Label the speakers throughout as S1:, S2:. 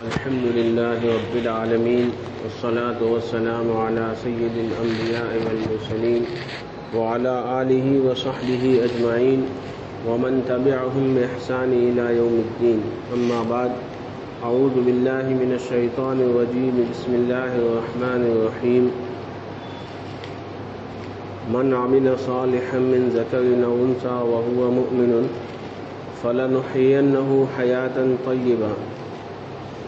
S1: الحمد لله رب العالمين والصلاة والسلام على سيد الأنبياء والمرسلين وعلى آله وصحبه أجمعين ومن تبعهم بإحسان إلى يوم الدين. أما بعد، أعوذ بالله من الشيطان الرجيم. بسم الله الرحمن الرحيم. من عمل صالحا من ذكر أو أنثى وهو مؤمن فلنحيينه حياة طيبة.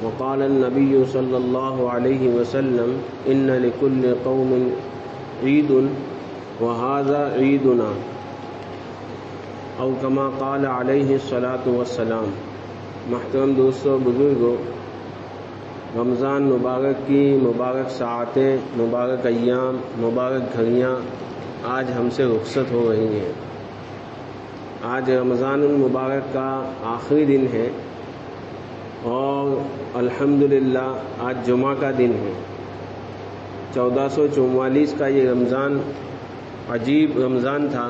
S1: وقال النبي صلى الله عليه وسلم: إن لكل قوم عيد وهذا عيدنا، او كما قال علیہ الصلاۃ والسلام. محترم دوستو، بزرگوں، رمضان مبارک کی مبارک ساعتیں، مبارک ایام، مبارک گھڑیاں آج ہم سے رخصت ہو رہی ہیں. آج رمضان المبارک کا آخری دن ہے اور الحمدللہ آج جمعہ کا دن ہے. 1444 کا یہ رمضان عجیب رمضان تھا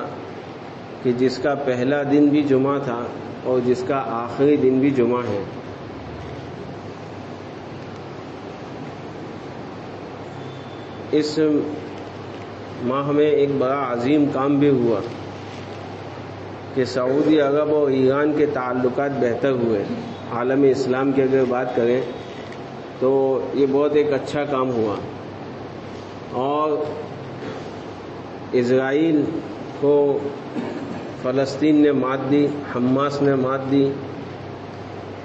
S1: کہ جس کا پہلا دن بھی جمعہ تھا اور جس کا آخری دن بھی جمعہ ہے. اس ماہ میں ایک بڑا عظیم کام بھی ہوا کہ سعودی عرب اور ایران کے تعلقات بہتر ہوئے. عالم اسلام کی اگر بات کریں تو یہ بہت ایک اچھا کام ہوا، اور اسرائیل کو فلسطین نے مات دی، حماس نے مات دی.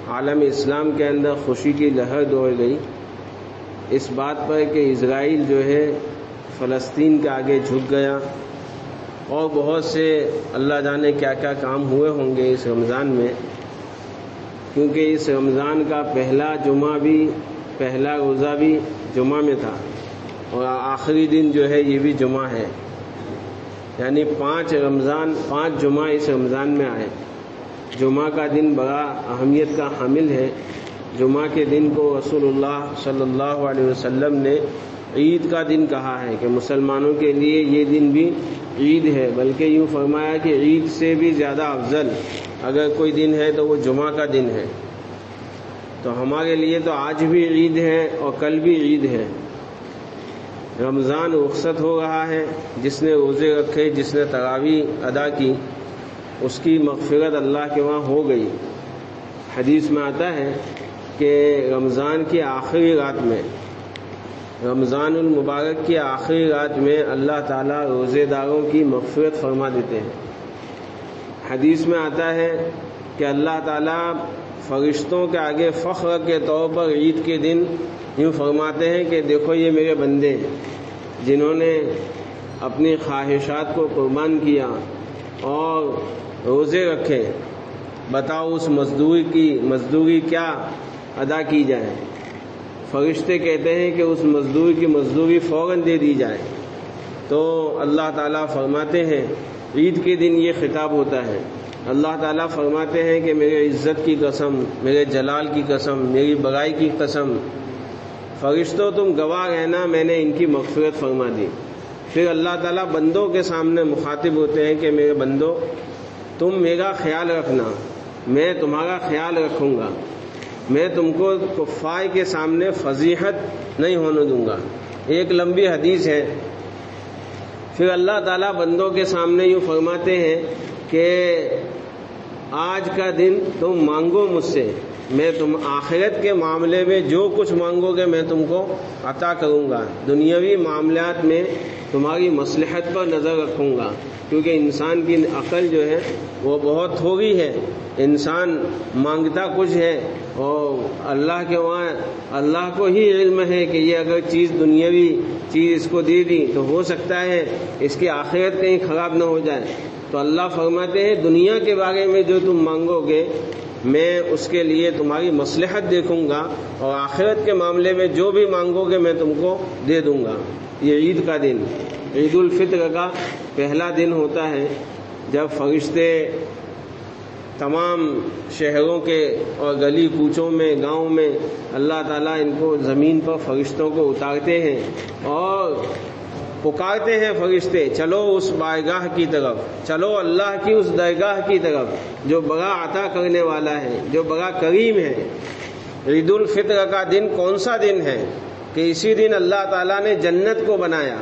S1: عالم اسلام کے اندر خوشی کی لہر دوڑ گئی اس بات پر کہ اسرائیل جو ہے فلسطین کے آگے جھک گیا. اور بہت سے اللہ جانے کیا کیا کام ہوئے ہوں گے اس رمضان میں، کیونکہ اس رمضان کا پہلا جمعہ بھی، پہلا روزہ بھی جمعہ میں تھا اور آخری دن جو ہے یہ بھی جمعہ ہے. یعنی 5 جمعہ اس رمضان میں آئے. جمعہ کا دن بڑا اہمیت کا حامل ہے. جمعہ کے دن کو رسول اللہ صلی اللہ علیہ وسلم نے عید کا دن کہا ہے کہ مسلمانوں کے لیے یہ دن بھی عید ہے، بلکہ یوں فرمایا کہ عید سے بھی زیادہ افضل اگر کوئی دن ہے تو وہ جمعہ کا دن ہے. تو ہمارے لیے تو آج بھی عید ہے اور کل بھی عید ہے. رمضان رخصت ہو رہا ہے. جس نے روزے رکھے، جس نے تراویح ادا کی، اس کی مغفرت اللہ کے وہاں ہو گئی. حدیث میں آتا ہے کہ رمضان کی آخری رات میں، رمضان المبارک کی آخری رات میں اللہ تعالیٰ روزے داروں کی مغفرت فرما دیتے ہیں. حدیث میں آتا ہے کہ اللہ تعالیٰ فرشتوں کے آگے فخر کے طور پر عید کے دن یوں فرماتے ہیں کہ دیکھو یہ میرے بندے جنہوں نے اپنی خواہشات کو قربان کیا اور روزے رکھے، بتاؤ اس مزدوری کیا ادا کی جائے. فرشتے کہتے ہیں کہ اس مزدور کی مزدوری فوراً دے دی جائے. تو اللہ تعالیٰ فرماتے ہیں، عید کے دن یہ خطاب ہوتا ہے، اللہ تعالیٰ فرماتے ہیں کہ میرے عزت کی قسم، میرے جلال کی قسم، میری بڑائی کی قسم، فرشتوں تم گواہ رہنا میں نے ان کی مغفرت فرما دی. پھر اللہ تعالیٰ بندوں کے سامنے مخاطب ہوتے ہیں کہ میرے بندوں تم میرا خیال رکھنا، میں تمہارا خیال رکھوں گا، میں تم کو کفار کے سامنے فضیحت نہیں ہونے دوں گا. ایک لمبی حدیث ہے. پھر اللہ تعالیٰ بندوں کے سامنے یوں فرماتے ہیں کہ آج کا دن تم مانگو مجھ سے، میں تم آخرت کے معاملے میں جو کچھ مانگو گے میں تم کو عطا کروں گا. دنیاوی معاملات میں تمہاری مصلحت پر نظر رکھوں گا، کیونکہ انسان کی عقل جو ہے وہ بہت تھوڑی ہے. انسان مانگتا کچھ ہے اور اللہ کے وہاں اللہ کو ہی علم ہے کہ یہ اگر چیز دنیاوی چیز اس کو دے دی تو ہو سکتا ہے اس کی آخرت کہیں خراب نہ ہو جائے. تو اللہ فرماتے ہیں دنیا کے بارے میں جو تم مانگو گے میں اس کے لیے تمہاری مصلحت دیکھوں گا، اور آخرت کے معاملے میں جو بھی مانگو گے میں تم کو دے دوں گا. یہ عید کا دن، عید الفطر کا پہلا دن ہوتا ہے جب فرشتے تمام شہروں کے اور گلی کوچوں میں، گاؤں میں اللہ تعالیٰ ان کو زمین پر فرشتوں کو اتارتے ہیں اور پکارتے ہیں فرشتے، چلو اس بارگاہ کی طرف، چلو اللہ کی اس درگاہ کی طرف جو بڑا عطا کرنے والا ہے، جو بڑا کریم ہے. عید الفطر کا دن کون سا دن ہے کہ اسی دن اللہ تعالیٰ نے جنت کو بنایا،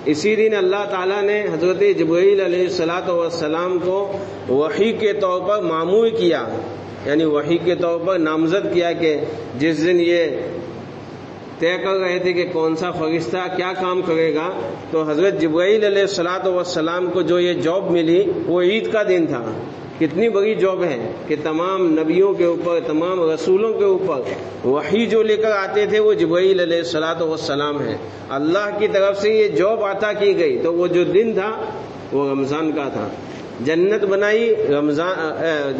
S1: اسی دن اللہ تعالیٰ نے حضرت جبرائیل علیہ الصلاۃ والسلام کو وحی کے طور پر مامور کیا، یعنی وحی کے طور پر نامزد کیا کہ جس دن یہ طے کر رہے تھے کہ کون سا فرشتہ کیا کام کرے گا، تو حضرت جبرائیل علیہ الصلاۃ والسلام کو جو یہ جاب ملی وہ عید کا دن تھا۔ کتنی بڑی جاب ہے کہ تمام نبیوں کے اوپر، تمام رسولوں کے اوپر وحی جو لے کر آتے تھے وہ جبرائیل علیہ الصلاۃ والسلام ہے۔ اللہ کی طرف سے یہ جاب عطا کی گئی، تو وہ جو دن تھا وہ رمضان کا تھا۔ جنت بنائی،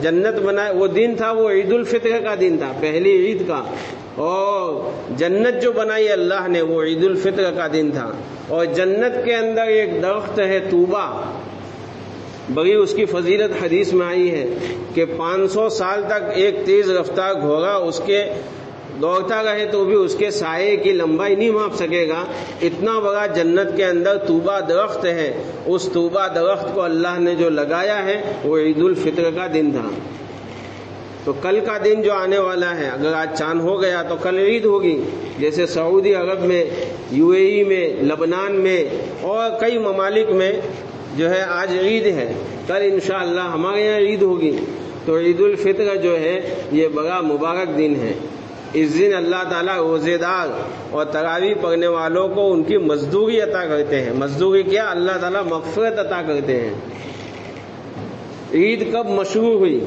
S1: جنت بنائی وہ دن تھا، وہ عید الفطر کا دن تھا، پہلی عید کا، اور جنت جو بنائی اللہ نے وہ عید الفطر کا دن تھا۔ اور جنت کے اندر ایک درخت ہے طوبہ، بڑی اس کی فضیلت حدیث میں آئی ہے کہ 500 سال تک ایک تیز رفتار گھوڑا اس کے دوڑتا رہے تو بھی اس کے سائے کی لمبائی نہیں ماپ سکے گا، اتنا بڑا جنت کے اندر طوبہ درخت ہے۔ اس طوبہ درخت کو اللہ نے جو لگایا ہے وہ عید الفطر کا دن تھا۔ تو کل کا دن جو آنے والا ہے، اگر آج چاند ہو گیا تو کل عید ہوگی، جیسے سعودی عرب میں، UAE میں، لبنان میں اور کئی ممالک میں جو ہے آج عید ہے، کل انشاءاللہ ہمارے یہاں عید ہوگی۔ تو عید الفطر جو ہے یہ بڑا مبارک دن ہے۔ اس دن اللہ تعالیٰ روزے دار اور تراویح پڑھنے والوں کو ان کی مزدوری عطا کرتے ہیں۔ مزدوری کیا؟ اللہ تعالیٰ مغفرت عطا کرتے ہیں۔ عید کب مشروع ہوئی؟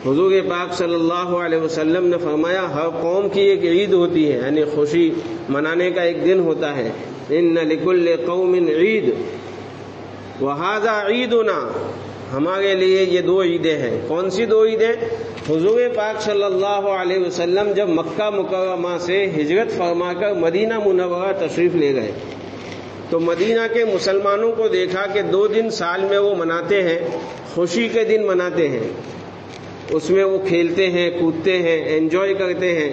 S1: حضور پاک صلی اللہ علیہ وسلم نے فرمایا ہر قوم کی ایک عید ہوتی ہے، یعنی خوشی منانے کا ایک دن ہوتا ہے۔ ان لکل قوم عید وہذا عیدنا، ہمارے لیے یہ دو عیدیں ہیں۔ کون سی دو عیدیں؟ حضور پاک صلی اللہ علیہ وسلم جب مکہ مکرمہ سے ہجرت فرما کر مدینہ منورہ تشریف لے گئے تو مدینہ کے مسلمانوں کو دیکھا کہ 2 دن سال میں وہ مناتے ہیں، خوشی کے دن مناتے ہیں، اس میں وہ کھیلتے ہیں، کودتے ہیں، انجوائے کرتے ہیں۔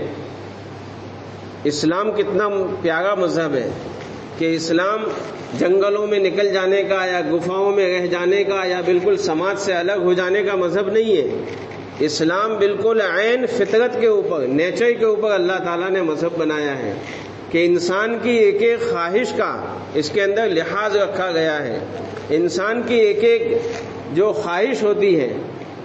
S1: اسلام کتنا پیارا مذہب ہے کہ اسلام جنگلوں میں نکل جانے کا یا گفاؤں میں رہ جانے کا یا بالکل سماج سے الگ ہو جانے کا مذہب نہیں ہے۔ اسلام بالکل عین فطرت کے اوپر، نیچر کے اوپر اللہ تعالیٰ نے مذہب بنایا ہے کہ انسان کی ایک ایک خواہش کا اس کے اندر لحاظ رکھا گیا ہے۔ انسان کی ایک ایک جو خواہش ہوتی ہے،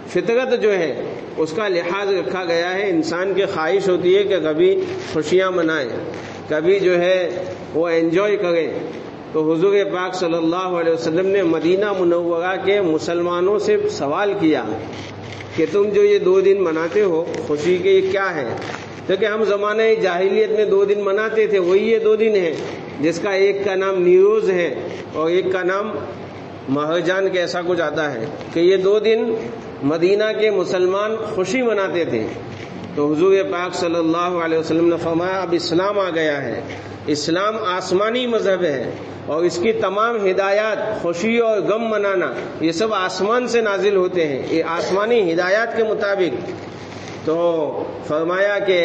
S1: فطرت جو ہے اس کا لحاظ رکھا گیا ہے۔ انسان کی خواہش ہوتی ہے کہ کبھی خوشیاں منائیں، کبھی جو ہے وہ انجوائے کریں۔ تو حضور پاک صلی اللہ علیہ وسلم نے مدینہ منورہ کے مسلمانوں سے سوال کیا کہ تم جو یہ 2 دن مناتے ہو خوشی کے، یہ کیا ہے؟ کیونکہ ہم زمانہ جاہلیت میں 2 دن مناتے تھے، وہی یہ 2 دن ہیں، جس کا ایک کا نام نیوروز ہے اور ایک کا نام مہرجان کے ایسا کچھ آتا ہے کہ یہ 2 دن مدینہ کے مسلمان خوشی مناتے تھے۔ تو حضور پاک صلی اللہ علیہ وسلم نے فرمایا اب اسلام آ گیا ہے، اسلام آسمانی مذہب ہے اور اس کی تمام ہدایات، خوشی اور غم منانا، یہ سب آسمان سے نازل ہوتے ہیں، یہ آسمانی ہدایات کے مطابق۔ تو فرمایا کہ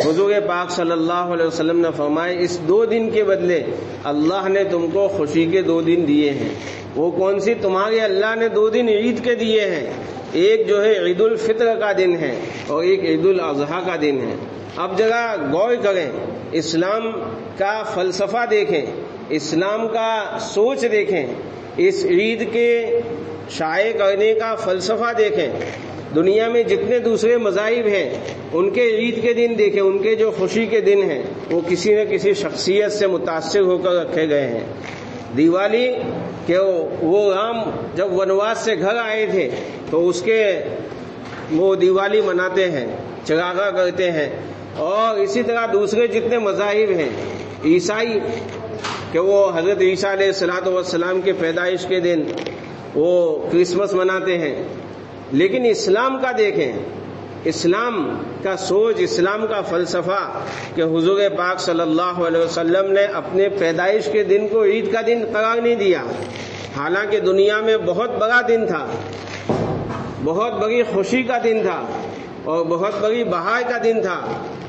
S1: حضور پاک صلی اللہ علیہ وسلم نے فرمایا اس 2 دن کے بدلے اللہ نے تم کو خوشی کے 2 دن دیے ہیں۔ وہ کون سی؟ تمہارے اللہ نے 2 دن عید کے دیے ہیں، ایک جو ہے عید الفطر کا دن ہے اور ایک عید الاضحیٰ کا دن ہے۔ اب ذرا غور کریں، اسلام کا فلسفہ دیکھیں، اسلام کا سوچ دیکھیں، اس عید کے شائع کرنے کا فلسفہ دیکھیں۔ دنیا میں جتنے دوسرے مذاہب ہیں ان کے عید کے دن دیکھیں، ان کے جو خوشی کے دن ہیں وہ کسی نہ کسی شخصیت سے متاثر ہو کر رکھے گئے ہیں۔ دیوالی کہ وہ رام جب ونواس سے گھر آئے تھے تو اس کے وہ دیوالی مناتے ہیں، چراغاں کرتے ہیں۔ اور اسی طرح دوسرے جتنے مذاہب ہیں، عیسائی کہ وہ حضرت عیسیٰ علیہ الصلوۃ والسلام کے پیدائش کے دن وہ کرسمس مناتے ہیں۔ لیکن اسلام کا دیکھیں، اسلام کا سوچ، اسلام کا فلسفہ کہ حضور پاک صلی اللہ علیہ وسلم نے اپنے پیدائش کے دن کو عید کا دن قرار نہیں دیا، حالانکہ دنیا میں بہت بڑا دن تھا، بہت بڑی خوشی کا دن تھا اور بہت بڑی بہار کا دن تھا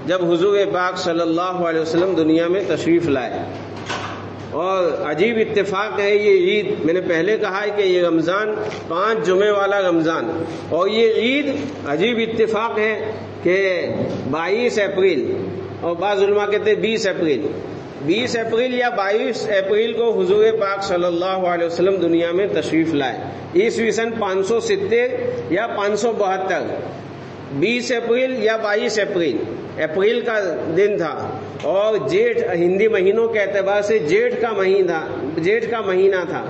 S1: جب حضور پاک صلی اللہ علیہ وسلم دنیا میں تشریف لائے۔ اور عجیب اتفاق ہے یہ عید، میں نے پہلے کہا ہے کہ یہ رمضان 5 جمعے والا رمضان، اور یہ عید عجیب اتفاق ہے کہ 22 اپریل، اور بعض علماء کہتے ہیں 20 اپریل، 20 اپریل یا 22 اپریل کو حضور پاک صلی اللہ علیہ وسلم دنیا میں تشریف لائے، عیسوی سن 570 یا 572، 20 اپریل یا 22 اپریل، اپریل کا دن تھا، اور جیٹھ ہندی مہینوں کے اعتبار سے جیٹھ کا مہینہ تھا،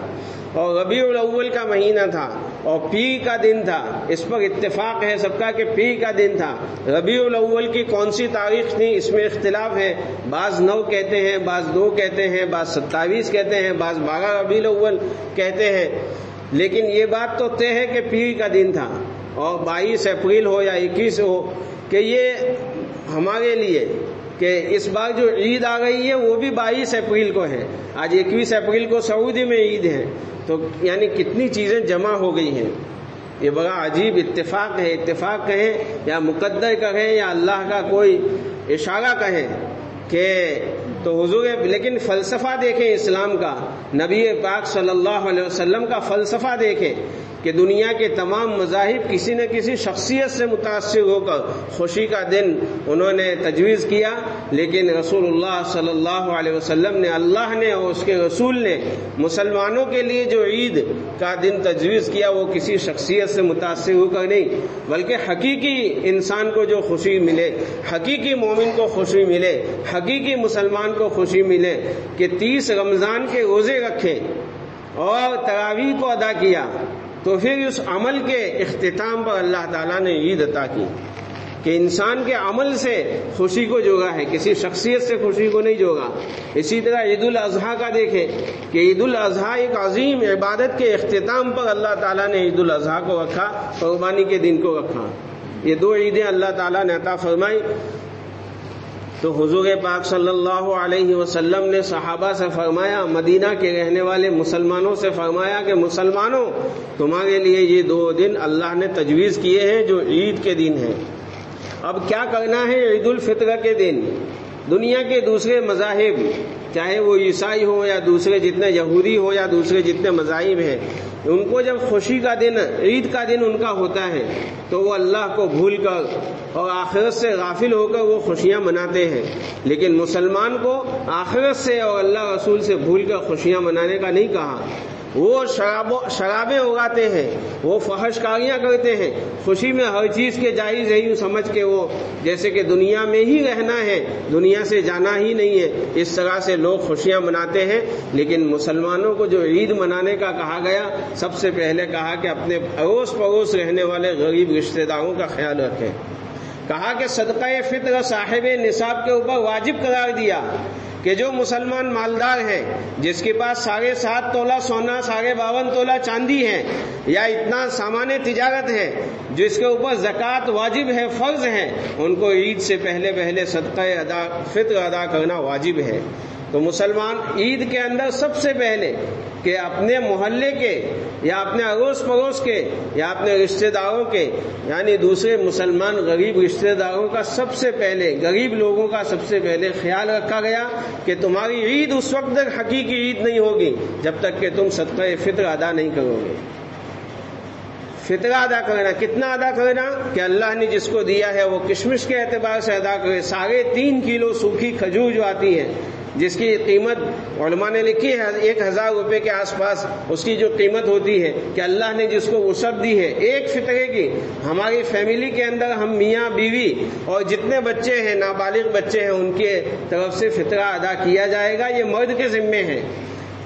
S1: اور ربیع الاول کا مہینہ تھا، اور پیر کا دن تھا۔ اس پر اتفاق ہے سب کا کہ پیر کا دن تھا۔ ربیع الاول کی کون سی تاریخ تھی اس میں اختلاف ہے، بعض 9 کہتے ہیں، بعض 2 کہتے ہیں، بعض 27 کہتے ہیں، بعض 12 ربیع الاول کہتے ہیں، لیکن یہ بات تو طے ہے کہ پیر کا دن تھا، اور 22 اپریل ہو یا 21 ہو، کہ یہ ہمارے لیے کہ اس بار جو عید آ گئی ہے وہ بھی 22 اپریل کو ہے، آج 21 اپریل کو سعودی میں عید ہے، تو یعنی کتنی چیزیں جمع ہو گئی ہیں۔ یہ بڑا عجیب اتفاق ہے، اتفاق کہیں یا مقدر کہیں یا اللہ کا کوئی اشارہ کہیں کہ تو حضور، لیکن فلسفہ دیکھیں اسلام کا، نبی پاک صلی اللہ علیہ وسلم کا فلسفہ دیکھیں کہ دنیا کے تمام مذاہب کسی نہ کسی شخصیت سے متاثر ہو کر خوشی کا دن انہوں نے تجویز کیا، لیکن رسول اللہ صلی اللہ علیہ وسلم نے، اللہ نے اور اس کے رسول نے مسلمانوں کے لیے جو عید کا دن تجویز کیا وہ کسی شخصیت سے متاثر ہو کر نہیں، بلکہ حقیقی انسان کو جو خوشی ملے، حقیقی مومن کو خوشی ملے، حقیقی مسلمان کو خوشی ملے کہ 30 رمضان کے روزے رکھے اور تراویح کو ادا کیا، تو پھر اس عمل کے اختتام پر اللہ تعالیٰ نے عید عطا کی کہ انسان کے عمل سے خوشی کو جوڑا ہے، کسی شخصیت سے خوشی کو نہیں جوڑا۔ اسی طرح عید الاضحیٰ کا دیکھیں کہ عید الاضحیٰ ایک عظیم عبادت کے اختتام پر اللہ تعالیٰ نے عید الاضحیٰ کو رکھا، قربانی کے دن کو رکھا۔ یہ 2 عیدیں اللہ تعالیٰ نے عطا فرمائی۔ تو حضور پاک صلی اللہ علیہ وسلم نے صحابہ سے فرمایا، مدینہ کے رہنے والے مسلمانوں سے فرمایا کہ مسلمانوں، تمہارے لیے یہ 2 دن اللہ نے تجویز کیے ہیں جو عید کے دن ہیں۔ اب کیا کرنا ہے؟ عید الفطر کے دن دنیا کے دوسرے مذاہب، چاہے وہ عیسائی ہو یا دوسرے جتنے یہودی ہو یا دوسرے جتنے مذاہب ہیں، ان کو جب خوشی کا دن، عید کا دن ان کا ہوتا ہے تو وہ اللہ کو بھول کر اور آخرت سے غافل ہو کر وہ خوشیاں مناتے ہیں، لیکن مسلمان کو آخرت سے اور اللہ رسول سے بھول کر خوشیاں منانے کا نہیں کہا۔ وہ شرابیں اگاتے ہیں، وہ فحش کاریاں کرتے ہیں، خوشی میں ہر چیز کے جائز ہے یوں سمجھ کے وہ جیسے کہ دنیا میں ہی رہنا ہے، دنیا سے جانا ہی نہیں ہے، اس طرح سے لوگ خوشیاں مناتے ہیں۔ لیکن مسلمانوں کو جو عید منانے کا کہا گیا، سب سے پہلے کہا کہ اپنے اڑوس پڑوس رہنے والے غریب رشتہ داروں کا خیال رکھیں، کہا کہ صدقہ فطر صاحب نصاب کے اوپر واجب قرار دیا کہ جو مسلمان مالدار ہیں، جس کے پاس 7.5 تولہ سونا، 52.5 تولہ چاندی ہے، یا اتنا سامان تجارت ہے جس کے اوپر زکوٰۃ واجب ہے، فرض ہے، ان کو عید سے پہلے صدقہ فطر ادا کرنا واجب ہے۔ تو مسلمان عید کے اندر سب سے پہلے کہ اپنے محلے کے یا اپنے اڑوس پڑوس کے یا اپنے رشتہ داروں کے، یعنی دوسرے مسلمان غریب رشتہ داروں کا سب سے پہلے، غریب لوگوں کا سب سے پہلے خیال رکھا گیا کہ تمہاری عید اس وقت تک حقیقی عید نہیں ہوگی جب تک کہ تم صدقہ فطر ادا نہیں کرو گے۔ فطرہ ادا کرنا، کتنا ادا کرنا کہ اللہ نے جس کو دیا ہے وہ کشمش کے اعتبار سے ادا کرے۔ 3.5 کلو سوکھی کھجور جو آتی ہے، جس کی قیمت علماء نے لکھی ہے 1000 روپے کے آس پاس اس کی جو قیمت ہوتی ہے، کہ اللہ نے جس کو وسعت دی ہے ایک فطرے کی، ہماری فیملی کے اندر ہم میاں بیوی اور جتنے بچے ہیں، نابالغ بچے ہیں، ان کے طرف سے فطرہ ادا کیا جائے گا۔ یہ مرد کے ذمے ہے۔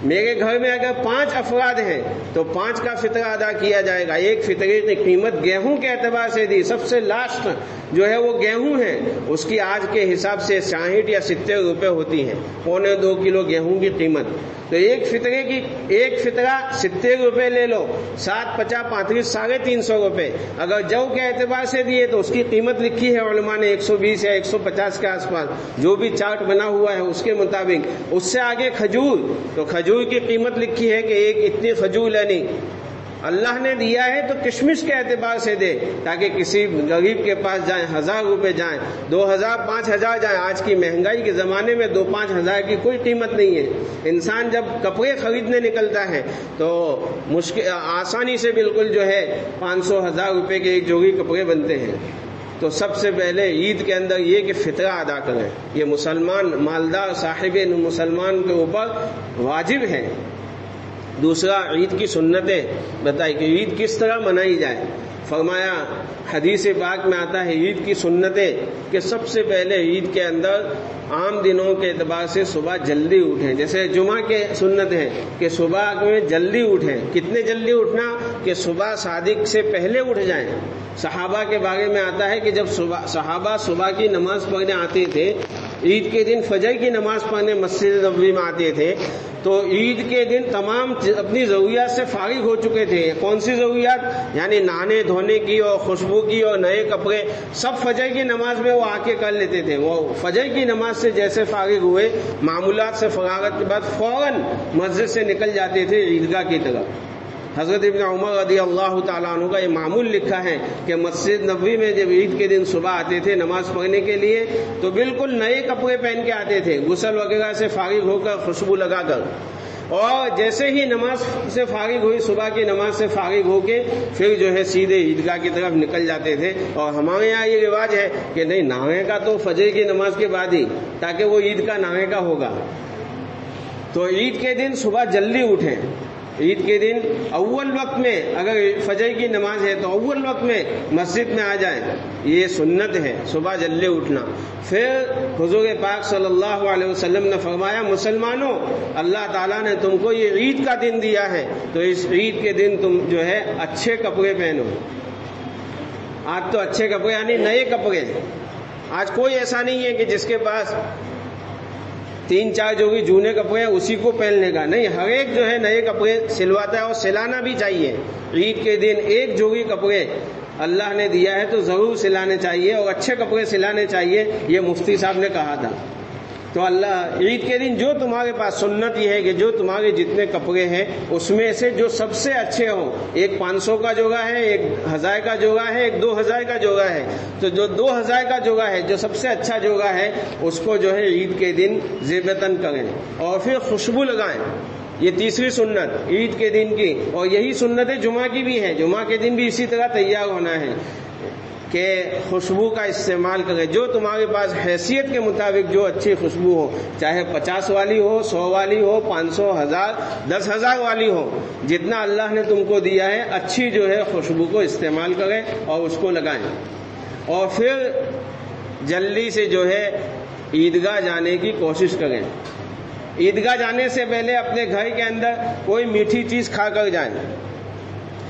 S1: میرے گھر میں اگر 5 افراد ہیں تو 5 کا فطرہ ادا کیا جائے گا۔ ایک فطرے کی قیمت گیہوں کے اعتبار سے دی، سب سے لاسٹ جو ہے وہ گیہوں ہے، اس کی آج کے حساب سے 60 یا 70 روپے ہوتی ہے، 1.25 کلو گیہوں کی قیمت۔ تو ایک فطرہ 70 روپے لے لو، 7 50 35 350 روپے۔ اگر جو کے اعتبار سے دیے تو اس کی قیمت لکھی ہے علماء نے 120 یا 150 کے آس پاس، جو بھی چارٹ بنا ہوا ہے اس کے مطابق۔ اس سے آگے کھجور، تو کھجور کی قیمت لکھی ہے کہ ایک اتنی کھجور لینی، اللہ نے دیا ہے تو کشمش کے اعتبار سے دے، تاکہ کسی غریب کے پاس جائیں 1000 روپے جائیں، 2000 5000 جائیں۔ آج کی مہنگائی کے زمانے میں 2-5 ہزار کی کوئی قیمت نہیں ہے۔ انسان جب کپڑے خریدنے نکلتا ہے تو آسانی سے بالکل جو ہے 500 1000 روپے کے ایک جوڑی کپڑے بنتے ہیں۔ تو سب سے پہلے عید کے اندر یہ کہ فطرہ ادا کریں، یہ مسلمان مالدار صاحب مسلمان کے اوپر واجب ہے۔ دوسرا، عید کی سنتیں بتائی کہ عید کس طرح منائی جائے۔ فرمایا حدیث پاک میں آتا ہے عید کی سنتیں کہ سب سے پہلے عید کے اندر عام دنوں کے اعتبار سے صبح جلدی اٹھیں، جیسے جمعہ کے سنت ہے کہ صبح میں جلدی اٹھیں۔ کتنے جلدی اٹھنا کہ صبح صادق سے پہلے اٹھ جائیں۔ صحابہ کے بارے میں آتا ہے کہ جب صحابہ صبح کی نماز پڑھنے آتے تھے، عید کے دن فجر کی نماز پڑھنے مسجد نبوی میں آتے تھے، تو عید کے دن تمام اپنی ضروریات سے فارغ ہو چکے تھے۔ کون سی ضروریات؟ یعنی نہانے دھونے کی اور خوشبو کی اور نئے کپڑے، سب فجر کی نماز میں وہ آ کے کر لیتے تھے۔ وہ فجر کی نماز سے جیسے فارغ ہوئے، معمولات سے فراغت کے بعد فوراً مسجد سے نکل جاتے تھے عیدگاہ کی طرف۔ حضرت ابن عمر رضی اللہ تعالیٰ عنہ کا یہ معمول لکھا ہے کہ مسجد نبوی میں جب عید کے دن صبح آتے تھے نماز پڑھنے کے لیے تو بالکل نئے کپڑے پہن کے آتے تھے، غسل وغیرہ سے فارغ ہو کر، خوشبو لگا کر، اور جیسے ہی نماز سے فارغ ہوئی، صبح کی نماز سے فارغ ہو کے پھر جو ہے سیدھے عیدگاہ کی طرف نکل جاتے تھے۔ اور ہمارے یہاں یہ رواج ہے کہ نہیں، نہانے کا تو فجر کی نماز کے بعد ہی، تاکہ وہ عید کا نہانے کا ہوگا۔ تو عید کے دن صبح جلدی اٹھیں۔ عید کے دن اول وقت میں اگر فجر کی نماز ہے تو اول وقت میں مسجد میں آ جائیں، یہ سنت ہے صبح جلدی اٹھنا۔ پھر حضور پاک صلی اللہ علیہ وسلم نے فرمایا، مسلمانوں، اللہ تعالیٰ نے تم کو یہ عید کا دن دیا ہے تو اس عید کے دن تم جو ہے اچھے کپڑے پہنو۔ آج تو اچھے کپڑے یعنی نئے کپڑے، آج کوئی ایسا نہیں ہے کہ جس کے پاس 3-4 جوڑی جونے کپڑے ہیں اسی کو پہننے کا، نہیں، ہر ایک جو ہے نئے کپڑے سلواتا ہے اور سلانا بھی چاہیے۔ عید کے دن ایک جوڑی کپڑے اللہ نے دیا ہے تو ضرور سلانے چاہیے اور اچھے کپڑے سلانے چاہیے، یہ مفتی صاحب نے کہا تھا۔ تو اللہ عید کے دن جو تمہارے پاس سنت یہ ہے کہ جو تمہارے جتنے کپڑے ہیں اس میں سے جو سب سے اچھے ہوں، ایک 500 کا جوڑا ہے، ایک 1000 کا جوڑا ہے، ایک 2000 کا جوڑا ہے، تو جو 2000 کا جوڑا ہے، جو سب سے اچھا جوڑا ہے، اس کو جو ہے عید کے دن زیبتن کریں اور پھر خوشبو لگائیں۔ یہ تیسری سنت عید کے دن کی، اور یہی سنت جمعہ کی بھی ہے۔ جمعہ کے دن بھی اسی طرح تیار ہونا ہے کہ خوشبو کا استعمال کرے، جو تمہارے پاس حیثیت کے مطابق جو اچھی خوشبو ہو، چاہے 50 والی ہو، 100 والی ہو، 500، 1000، 10,000 والی ہو، جتنا اللہ نے تم کو دیا ہے اچھی جو ہے خوشبو کو استعمال کریں اور اس کو لگائیں۔ اور پھر جلدی سے جو ہے عیدگاہ جانے کی کوشش کریں۔ عیدگاہ جانے سے پہلے اپنے گھر کے اندر کوئی میٹھی چیز کھا کر جائیں۔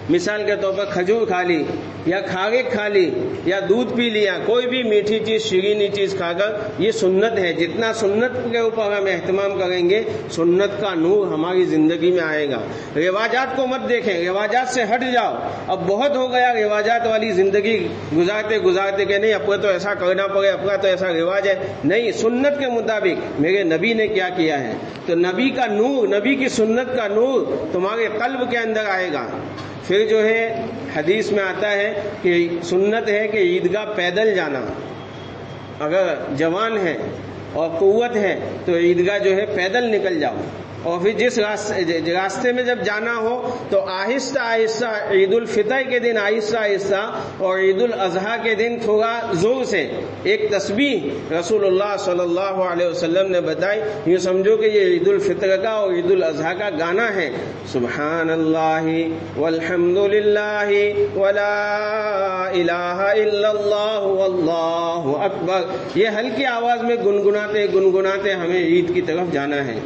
S1: مثال کے طور پر کھجور کھا لی یا کھاگک کھا لی یا دودھ پی لیا، کوئی بھی میٹھی چیز، شیرینی چیز کھا کر، یہ سنت ہے۔ جتنا سنت کے اوپر ہم اہتمام کریں گے، سنت کا نور ہماری زندگی میں آئے گا۔ رواجات کو مت دیکھیں، رواجات سے ہٹ جاؤ۔ اب بہت ہو گیا رواجات والی زندگی گزارتے گزارتے کہ نہیں اپنے تو ایسا کرنا پڑے، اپنا تو ایسا رواج ہے، نہیں، سنت کے مطابق میرے نبی نے کیا کیا ہے، تو نبی کا نور، نبی کی سنت کا نور تمہارے قلب کے اندر آئے گا۔ پھر جو ہے حدیث میں آتا ہے کہ سنت ہے کہ عیدگاہ پیدل جانا، اگر جوان ہے اور قوت ہے تو عیدگاہ جو ہے پیدل نکل جاؤ، اور پھر جس راستے میں جب جانا ہو تو آہستہ آہستہ، عید الفطر کے دن آہستہ آہستہ اور عید الاضحیٰ کے دن تھوڑا زور سے۔ ایک تسبیح رسول اللہ صلی اللہ علیہ وسلم نے بتائی، یہ سمجھو کہ یہ عید الفطر کا اور عید الاضحیٰ کا گانا ہے، سبحان اللہ والحمد للہ ولا الہ الا اللہ واللہ اکبر۔ یہ ہلکی آواز میں گنگناتے گنگناتے ہمیں عید کی طرف جانا ہے۔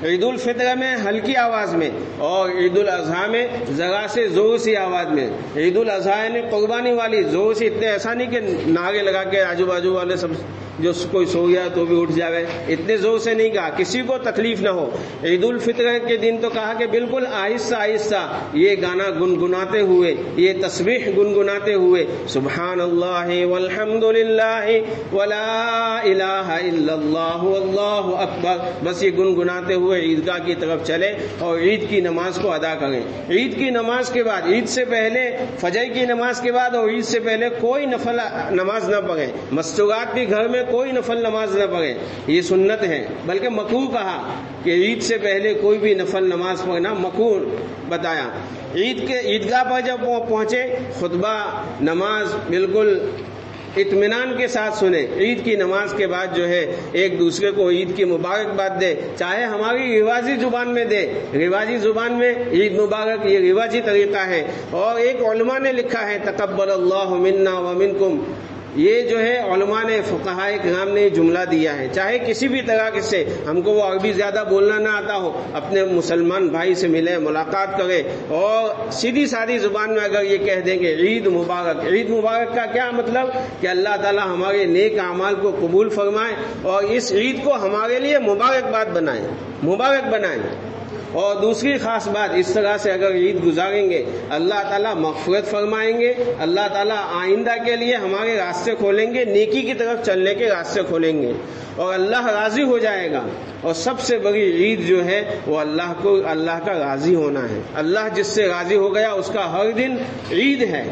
S1: عید الفطر میں ہلکی آواز میں اور عید الاضحیٰ میں ذرا سے زور سی آواز میں۔ عید الاضحیٰ یعنی قربانی والی، زور سے اتنے ایسا نہیں کہ نعرے لگا کے آجو بازو والے سب جو کوئی سو گیا تو بھی اٹھ جائے، اتنے زور سے نہیں کہا، کسی کو تکلیف نہ ہو۔ عید الفطر کے دن تو کہا کہ بالکل آہستہ آہستہ یہ گانا گنگناتے ہوئے، یہ تسبیح گنگناتے ہوئے، سبحان اللہ والحمد للہ ولا الہ الا اللہ واللہ اکبر، بس یہ گنگناتے ہوئے عیدگاہ کی طرف چلے اور عید کی نماز کو ادا کریں۔ عید کی نماز کے بعد، عید سے پہلے فجر کی نماز کے بعد اور عید سے پہلے کوئی نفل نماز نہ پڑھیں، مستورات بھی گھر میں کوئی نفل نماز نہ پڑھیں، یہ سنت ہے، بلکہ مکروہ کہا کہ عید سے پہلے کوئی بھی نفل نماز پڑھنا مکروہ بتایا۔ عید کے عیدگاہ پر جب وہ پہنچے، خطبہ نماز بالکل اطمینان کے ساتھ سنیں۔ عید کی نماز کے بعد جو ہے ایک دوسرے کو عید کی مبارکباد دے، چاہے ہماری رواجی زبان میں دے، رواجی زبان میں عید مبارک یہ رواجی طریقہ ہے۔ اور ایک علماء نے لکھا ہے تقبل اللہ منا ومنکم، یہ جو ہے علماء نے، فقہاء کرام نے جملہ دیا ہے، چاہے کسی بھی طرح سے، ہم کو وہ عربی زیادہ بولنا نہ آتا ہو، اپنے مسلمان بھائی سے ملے، ملاقات کرے اور سیدھی سادی زبان میں اگر یہ کہہ دیں گے عید مبارک۔ عید مبارک کا کیا مطلب؟ کہ اللہ تعالی ہمارے نیک اعمال کو قبول فرمائے اور اس عید کو ہمارے لیے مبارکباد بنائے، مبارک بنائے۔ اور دوسری خاص بات، اس طرح سے اگر عید گزاریں گے اللہ تعالیٰ مغفرت فرمائیں گے، اللہ تعالیٰ آئندہ کے لیے ہمارے راستے کھولیں گے، نیکی کی طرف چلنے کے راستے کھولیں گے اور اللہ راضی ہو جائے گا۔ اور سب سے بڑی عید جو ہے وہ اللہ کا راضی ہونا ہے، اللہ جس سے راضی ہو گیا اس کا ہر دن عید ہے۔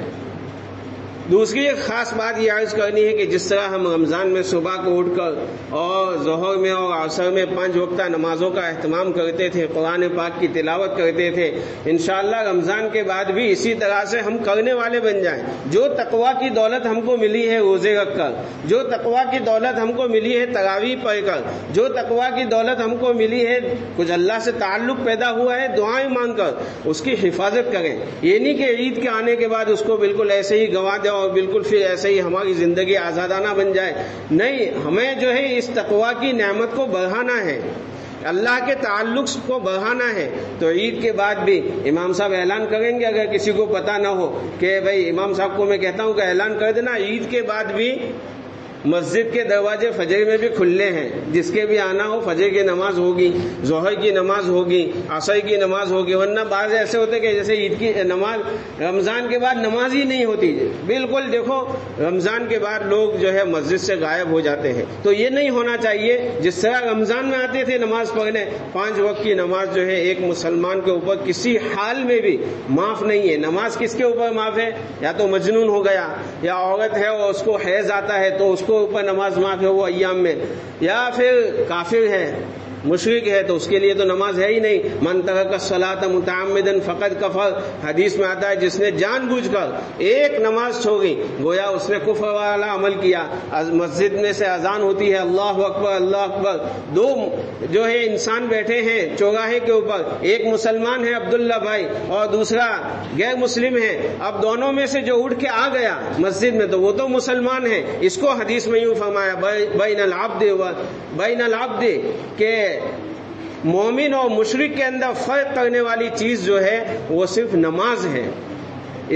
S1: دوسری ایک خاص بات یہ عرض کرنی ہے کہ جس طرح ہم رمضان میں صبح کو اٹھ کر اور ظہر میں اور عصر میں 5 وقتہ نمازوں کا اہتمام کرتے تھے، قرآن پاک کی تلاوت کرتے تھے، انشاءاللہ رمضان کے بعد بھی اسی طرح سے ہم کرنے والے بن جائیں۔ جو تقویٰ کی دولت ہم کو ملی ہے روزے رکھ کر، جو تقویٰ کی دولت ہم کو ملی ہے تراویح پڑھ کر، جو تقویٰ کی دولت ہم کو ملی ہے کچھ اللہ سے تعلق پیدا ہوا ہے دعائیں مانگ کر، اس کی حفاظت کریں۔ یہ نہیں کہ عید کے آنے کے بعد اس کو بالکل ایسے ہی گنوا دیں اور بالکل پھر ایسے ہی ہماری زندگی آزادانہ بن جائے، نہیں، ہمیں جو ہے اس تقویٰ کی نعمت کو بڑھانا ہے، اللہ کے تعلق کو بڑھانا ہے۔ تو عید کے بعد بھی امام صاحب اعلان کریں گے، اگر کسی کو پتہ نہ ہو کہ بھائی امام صاحب کو میں کہتا ہوں کہ اعلان کر دینا، عید کے بعد بھی مسجد کے دروازے فجر میں بھی کھلے ہیں، جس کے بھی آنا ہو فجر کی نماز ہوگی، ظہر کی نماز ہوگی، عصر کی نماز ہوگی، ورنہ بعض ایسے ہوتے کہ جیسے عید کی نماز رمضان کے بعد نماز ہی نہیں ہوتی، بالکل دیکھو رمضان کے بعد لوگ جو ہے مسجد سے غائب ہو جاتے ہیں۔ تو یہ نہیں ہونا چاہیے، جس طرح رمضان میں آتے تھے نماز پڑھنے، 5 وقت کی نماز جو ہے ایک مسلمان کے اوپر کسی حال میں بھی معاف نہیں ہے۔ نماز کس کے اوپر معاف ہے؟ یا تو مجنون ہو گیا، یا عورت ہے اور اس کو حیض آتا ہے تو اس کو اوپر نماز معاف ہے وہ ایام میں، یا پھر کافر ہے، مشرک ہے تو اس کے لیے تو نماز ہے ہی نہیں۔ من ترک الصلاۃ متعمدا فقد کفر، حدیث میں آتا ہے جس نے جان بوجھ کر ایک نماز چھوڑی گویا اس نے کفر والا عمل کیا۔ مسجد میں سے اذان ہوتی ہے اللہ اکبر اللہ اکبر، 2 جو ہے انسان بیٹھے ہیں چوراہے کے اوپر، ایک مسلمان ہے عبداللہ بھائی اور دوسرا غیر مسلم ہے، اب دونوں میں سے جو اٹھ کے آ گیا مسجد میں تو وہ تو مسلمان ہے، اس کو حدیث میں یوں فرمایا بین العبد کہ مومن اور مشرک کے اندر فرق کرنے والی چیز جو ہے وہ صرف نماز ہے۔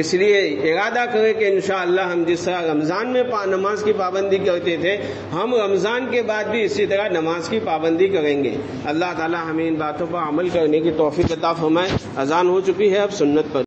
S1: اس لیے ارادہ کریں کہ انشاءاللہ ہم جس طرح رمضان میں نماز کی پابندی کرتے تھے ہم رمضان کے بعد بھی اسی طرح نماز کی پابندی کریں گے۔ اللہ تعالی ہمیں ان باتوں پر عمل کرنے کی توفیق عطا فرمائے۔ اذان ہو چکی ہے، اب سنت پر